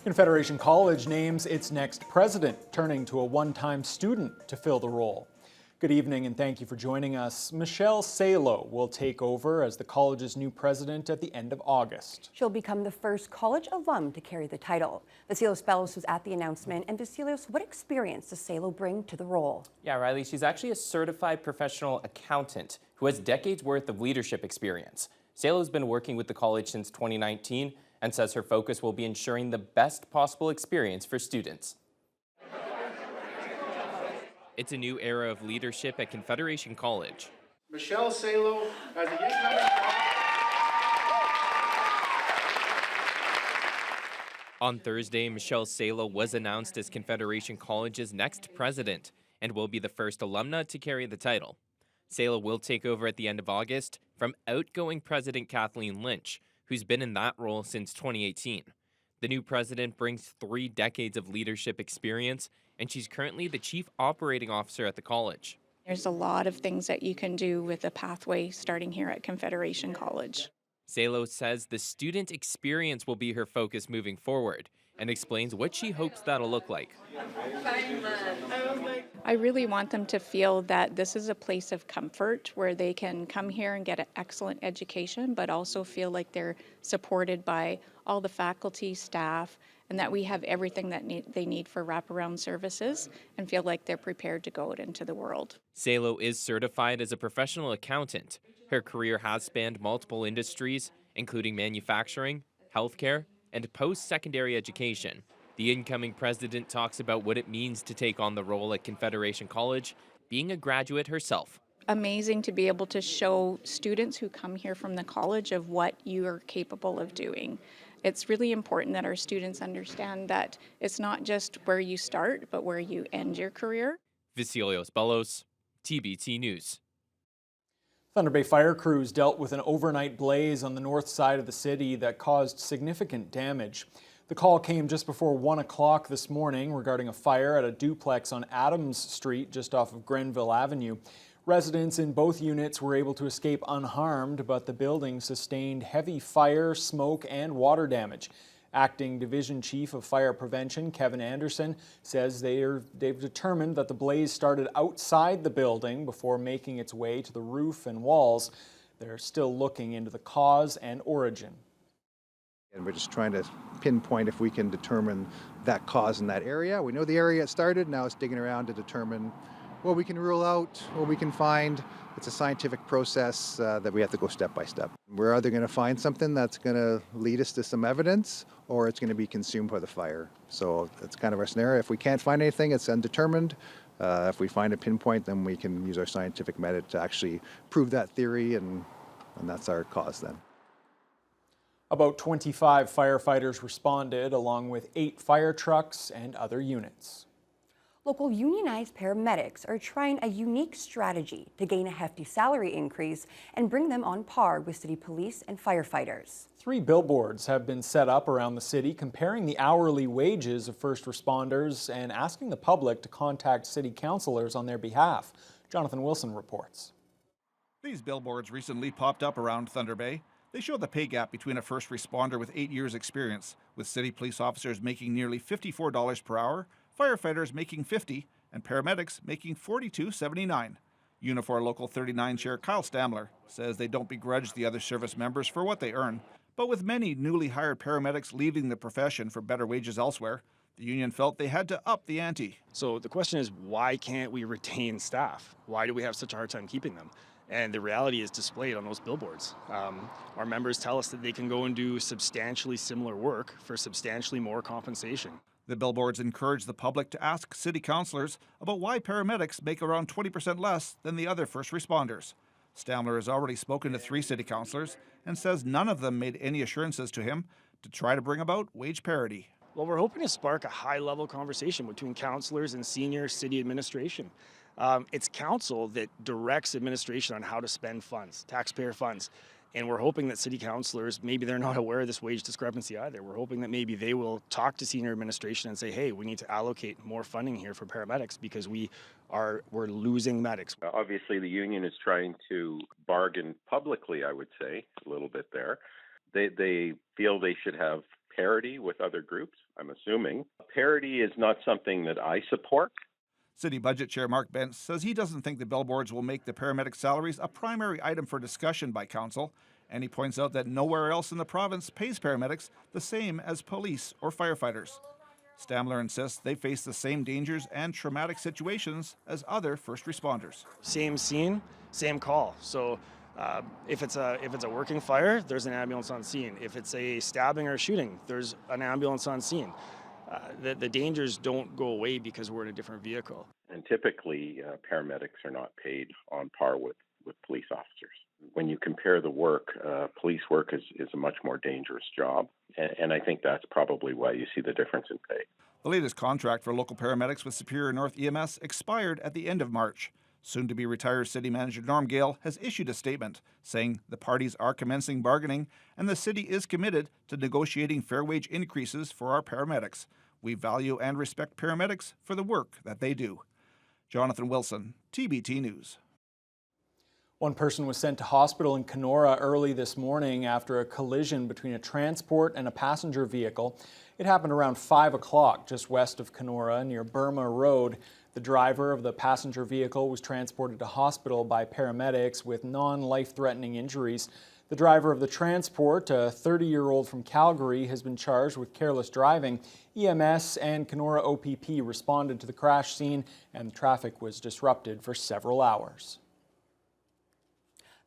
Confederation College names its next president, turning to a one-time student to fill the role. Good evening and thank you for joining us. Michelle Salo will take over as the college's new president at the end of August. She'll become the first college alum to carry the title. Vasilios Bellos was at the announcement. And Vasilios, what experience does Salo bring to the role? Yeah, Riley, she's actually a certified professional accountant who has decades worth of leadership experience. Salo's been working with the college since 2019 and says her focus will be ensuring the best possible experience for students. It's a new era of leadership at Confederation College. Michelle Salo as the incoming. On Thursday, Michelle Salo was announced as Confederation College's next president and will be the first alumna to carry the title. Salo will take over at the end of August from outgoing President Kathleen Lynch, who's been in that role since 2018. The new president brings 3 decades of leadership experience, and she's currently the chief operating officer at the college. There's a lot of things that you can do with a pathway starting here at Confederation College. Salo says the student experience will be her focus moving forward and explains what she hopes that'll look like. I really want them to feel that this is a place of comfort where they can come here and get an excellent education, but also feel like they're supported by all the faculty, staff, and that we have everything that they need for wraparound services and feel like they're prepared to go out into the world. Salo is certified as a professional accountant. Her career has spanned multiple industries, including manufacturing, healthcare, and post-secondary education. The incoming president talks about what it means to take on the role at Confederation College, being a graduate herself. Amazing to be able to show students who come here from the college of what you are capable of doing. It's really important that our students understand that it's not just where you start, but where you end your career. Vasilios Bellos, TBT News. Thunder Bay fire crews dealt with an overnight blaze on the north side of the city that caused significant damage. The call came just before 1 o'clock this morning regarding a fire at a duplex on Adams Street just off of Grenville Avenue. Residents in both units were able to escape unharmed, but the building sustained heavy fire, smoke, and water damage. Acting Division Chief of Fire Prevention, Kevin Anderson, says they've determined that the blaze started outside the building before making its way to the roof and walls. They're still looking into the cause and origin. And we're just trying to pinpoint if we can determine that cause in that area. We know the area it started, now it's digging around to determine what we can rule out, what we can find. It's a scientific process that we have to go step by step. We're either going to find something that's going to lead us to some evidence, or it's going to be consumed by the fire. So that's kind of our scenario. If we can't find anything, it's undetermined. If we find a pinpoint, then we can use our scientific method to actually prove that theory, and that's our cause then. About 25 firefighters responded, along with 8 fire trucks and other units. Local unionized paramedics are trying a unique strategy to gain a hefty salary increase and bring them on par with city police and firefighters. 3 billboards have been set up around the city comparing the hourly wages of first responders and asking the public to contact city councilors on their behalf. Jonathan Wilson reports. These billboards recently popped up around Thunder Bay. They show the pay gap between a first responder with 8 years experience, with city police officers making nearly $54 per hour, firefighters making $50, and paramedics making $42.79. Unifor Local 39 Chair Kyle Stamler says they don't begrudge the other service members for what they earn, but with many newly hired paramedics leaving the profession for better wages elsewhere, the union felt they had to up the ante. So the question is, why can't we retain staff? Why do we have such a hard time keeping them? And the reality is displayed on those billboards. Our members tell us that they can go and do substantially similar work for substantially more compensation. The billboards encourage the public to ask city councilors about why paramedics make around 20% less than the other first responders. Stamler has already spoken to 3 city councilors and says none of them made any assurances to him to try to bring about wage parity. Well, we're hoping to spark a high-level conversation between councilors and senior city administration. It's council that directs administration on how to spend funds, taxpayer funds. And we're hoping that city councilors, maybe they're not aware of this wage discrepancy either. We're hoping that maybe they will talk to senior administration and say, hey, we need to allocate more funding here for paramedics because we're losing medics. Obviously, the union is trying to bargain publicly, I would say, a little bit there. They feel they should have parity with other groups, I'm assuming. Parity is not something that I support. City Budget Chair Mark Bentz says he doesn't think the billboards will make the paramedic salaries a primary item for discussion by council, and he points out that nowhere else in the province pays paramedics the same as police or firefighters. Stamler insists they face the same dangers and traumatic situations as other first responders. Same scene, same call. So if it's a working fire, there's an ambulance on scene. If it's a stabbing or shooting, there's an ambulance on scene. The dangers don't go away because we're in a different vehicle. And typically, paramedics are not paid on par with police officers. When you compare the work, police work is a much more dangerous job. And I think that's probably why you see the difference in pay. The latest contract for local paramedics with Superior North EMS expired at the end of March. Soon-to-be retired City Manager Norm Gale has issued a statement saying the parties are commencing bargaining and the city is committed to negotiating fair wage increases for our paramedics. We value and respect paramedics for the work that they do. Jonathan Wilson, TBT News. One person was sent to hospital in Kenora early this morning after a collision between a transport and a passenger vehicle. It happened around 5 o'clock just west of Kenora near Burma Road. The driver of the passenger vehicle was transported to hospital by paramedics with non-life-threatening injuries. The driver of the transport, a 30-year-old from Calgary, has been charged with careless driving. EMS and Kenora OPP responded to the crash scene and the traffic was disrupted for several hours.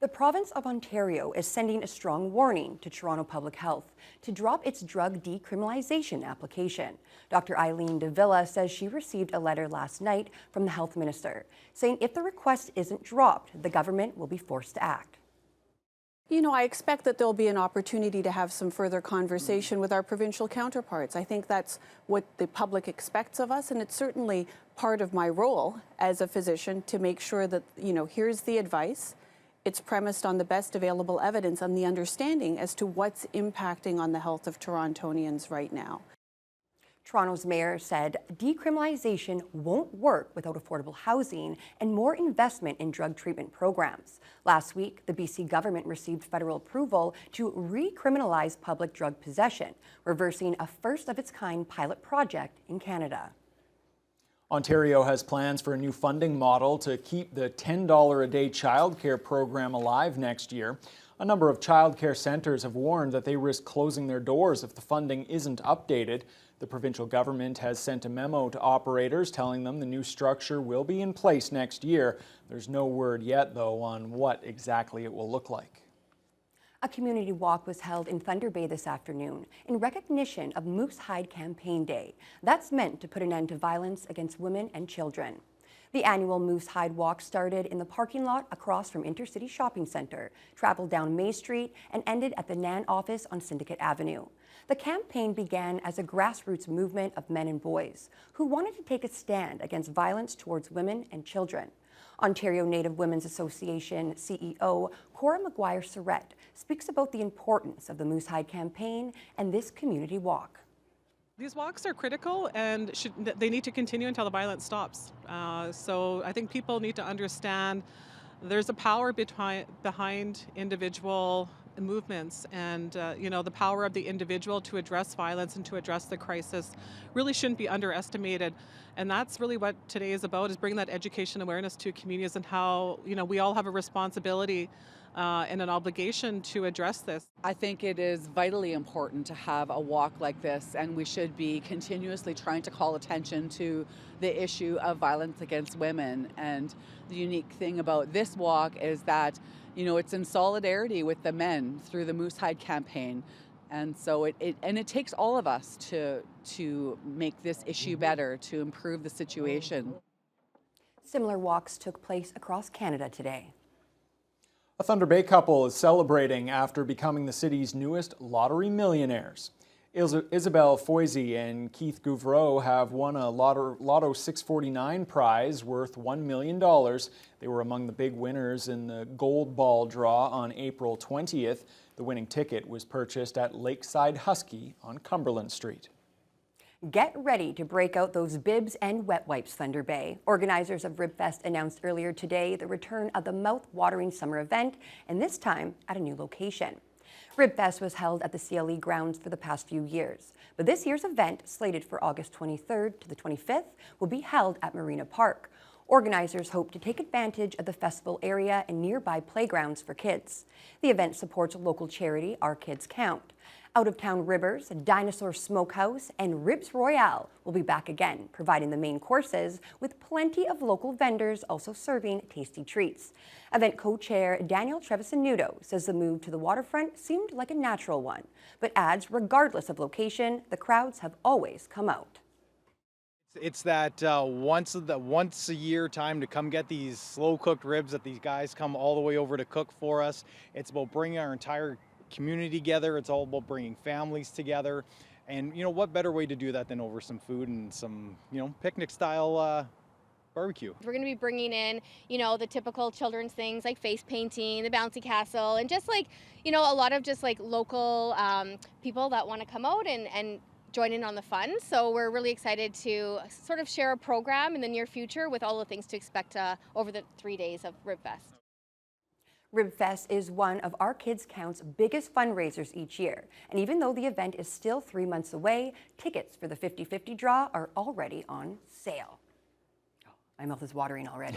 The province of Ontario is sending a strong warning to Toronto Public Health to drop its drug decriminalization application. Dr. Eileen De Villa says she received a letter last night from the health minister saying if the request isn't dropped, the government will be forced to act. You know, I expect that there'll be an opportunity to have some further conversation with our provincial counterparts. I think that's what the public expects of us, and it's certainly part of my role as a physician to make sure that, you know, here's the advice. It's premised on the best available evidence and the understanding as to what's impacting on the health of Torontonians right now. Toronto's mayor said decriminalization won't work without affordable housing and more investment in drug treatment programs. Last week, the BC government received federal approval to recriminalize public drug possession, reversing a first-of-its-kind pilot project in Canada. Ontario has plans for a new funding model to keep the $10 a day childcare program alive next year. A number of childcare centres have warned that they risk closing their doors if the funding isn't updated. The provincial government has sent a memo to operators telling them the new structure will be in place next year. There's no word yet, though, on what exactly it will look like. A community walk was held in Thunder Bay this afternoon in recognition of Moose Hide Campaign Day. That's meant to put an end to violence against women and children. The annual Moose Hide Walk started in the parking lot across from Intercity Shopping Centre, traveled down May Street, and ended at the NAN office on Syndicate Avenue. The campaign began as a grassroots movement of men and boys who wanted to take a stand against violence towards women and children. Ontario Native Women's Association CEO Cora McGuire-Surrett speaks about the importance of the Moose Hide campaign and this community walk. These walks are critical and they need to continue until the violence stops. So I think people need to understand there's a power behind individual movements, and you know, the power of the individual to address violence and to address the crisis really shouldn't be underestimated. And that's really what today is about, is bringing that education awareness to communities and how, you know, we all have a responsibility and an obligation to address this. I think it is vitally important to have a walk like this, and we should be continuously trying to call attention to the issue of violence against women. And the unique thing about this walk is that, you know, it's in solidarity with the men through the Moose Hide campaign. And so it takes all of us to make this issue better, to improve the situation. Similar walks took place across Canada today. A Thunder Bay couple is celebrating after becoming the city's newest lottery millionaires. Isabelle Foisy and Keith Gouvreau have won a Lotto 649 prize worth $1 million. They were among the big winners in the Gold Ball draw on April 20th. The winning ticket was purchased at Lakeside Husky on Cumberland Street. Get ready to break out those bibs and wet wipes, Thunder Bay. Organizers of Ribfest announced earlier today the return of the mouth-watering summer event, and this time at a new location. Ribfest was held at the CLE grounds for the past few years, but this year's event, slated for August 23rd to the 25th, will be held at Marina Park. Organizers hope to take advantage of the festival area and nearby playgrounds for kids. The event supports local charity Our Kids Count. Out-of-town Ribbers, Dinosaur Smokehouse, and Ribs Royale will be back again, providing the main courses with plenty of local vendors also serving tasty treats. Event co-chair Daniel Trevisanuto says the move to the waterfront seemed like a natural one, but adds regardless of location, the crowds have always come out. It's that once a year time to come get these slow cooked ribs that these guys come all the way over to cook for us. It's about bringing our entire community together. It's all about bringing families together. And you know, what better way to do that than over some food and some, picnic style barbecue. We're going to be bringing in, the typical children's things like face painting, the bouncy castle, and just like, a lot of just like local people that want to come out and join in on the fun. So we're really excited to sort of share a program in the near future with all the things to expect over the 3 days of Ribfest. Ribfest is one of Our Kids Count's biggest fundraisers each year. And even though the event is still 3 months away, tickets for the 50-50 draw are already on sale. My mouth is watering already.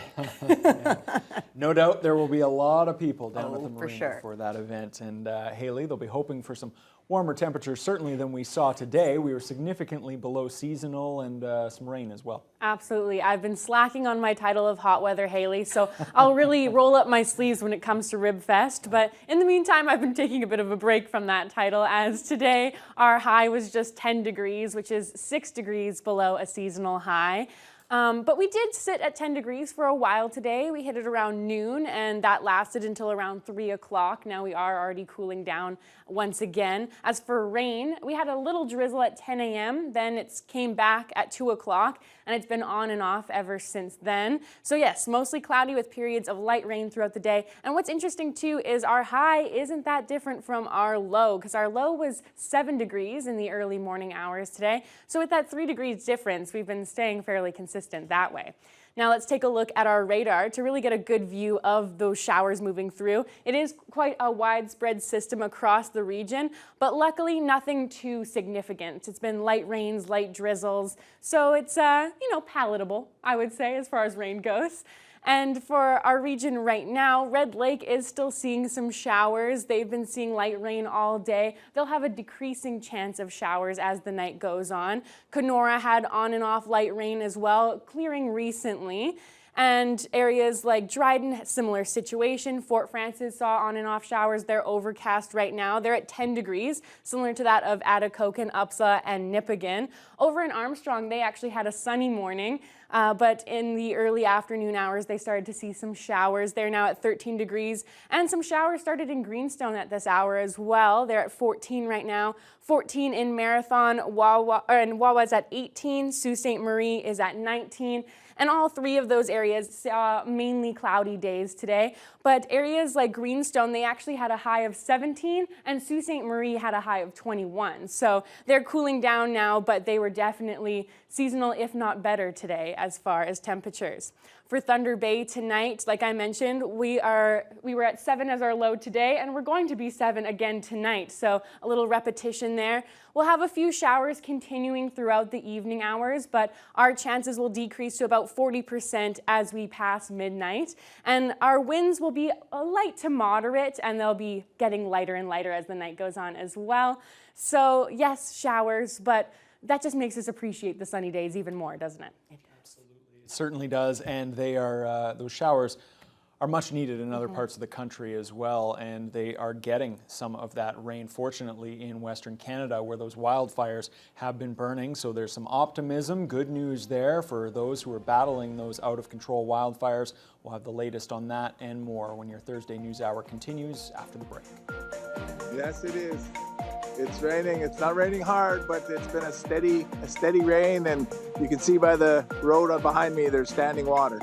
No doubt there will be a lot of people down at the for marina sure. for that event. And Haley, they'll be hoping for some warmer temperatures, certainly than we saw today. We were significantly below seasonal and some rain as well. Absolutely. I've been slacking on my title of hot weather Haley, so I'll really roll up my sleeves when it comes to Ribfest. But in the meantime, I've been taking a bit of a break from that title, as today our high was just 10 degrees, which is 6 degrees below a seasonal high. But we did sit at 10 degrees for a while today. We hit it around noon, and that lasted until around 3 o'clock. Now we are already cooling down once again. As for rain, we had a little drizzle at 10 a.m., then it came back at 2 o'clock, and it's been on and off ever since then. So yes, mostly cloudy with periods of light rain throughout the day. And what's interesting too is our high isn't that different from our low, because our low was 7 degrees in the early morning hours today. So with that 3 degrees difference, we've been staying fairly consistent that way. Now let's take a look at our radar to really get a good view of those showers moving through. It is quite a widespread system across the region, but luckily nothing too significant. It's been light rains, light drizzles, so it's palatable, I would say, as far as rain goes. And for our region right now, Red Lake is still seeing some showers. They've been seeing light rain all day. They'll have a decreasing chance of showers as the night goes on. Kenora had on and off light rain as well, clearing recently. And areas like Dryden, similar situation. Fort Francis saw on and off showers. They're overcast right now. They're at 10 degrees, similar to that of Atikokan, Upsa, and Nipigon. Over in Armstrong, they actually had a sunny morning, but in the early afternoon hours, they started to see some showers. They're now at 13 degrees, and some showers started in Greenstone at this hour as well. They're at 14 right now. 14 in Marathon, Wawa's at 18, Sault Ste. Marie is at 19. And all three of those areas saw mainly cloudy days today. But areas like Greenstone, they actually had a high of 17, and Sault Ste. Marie had a high of 21. So they're cooling down now, but they were definitely seasonal, if not better today as far as temperatures. For Thunder Bay tonight, like I mentioned, we were at 7 as our low today, and we're going to be 7 again tonight. So a little repetition there. We'll have a few showers continuing throughout the evening hours, but our chances will decrease to about 40% as we pass midnight. And our winds will be light to moderate, and they'll be getting lighter and lighter as the night goes on as well. So yes, showers, but that just makes us appreciate the sunny days even more, doesn't it? It certainly does, and they are those showers are much needed in other parts of the country as well, and they are getting some of that rain, fortunately, in Western Canada, where those wildfires have been burning. So there's some optimism, good news there for those who are battling those out-of-control wildfires. We'll have the latest on that and more when your Thursday News Hour continues after the break. Yes, it is. It's raining. It's not raining hard, but it's been a steady rain, and you can see by the road behind me there's standing water.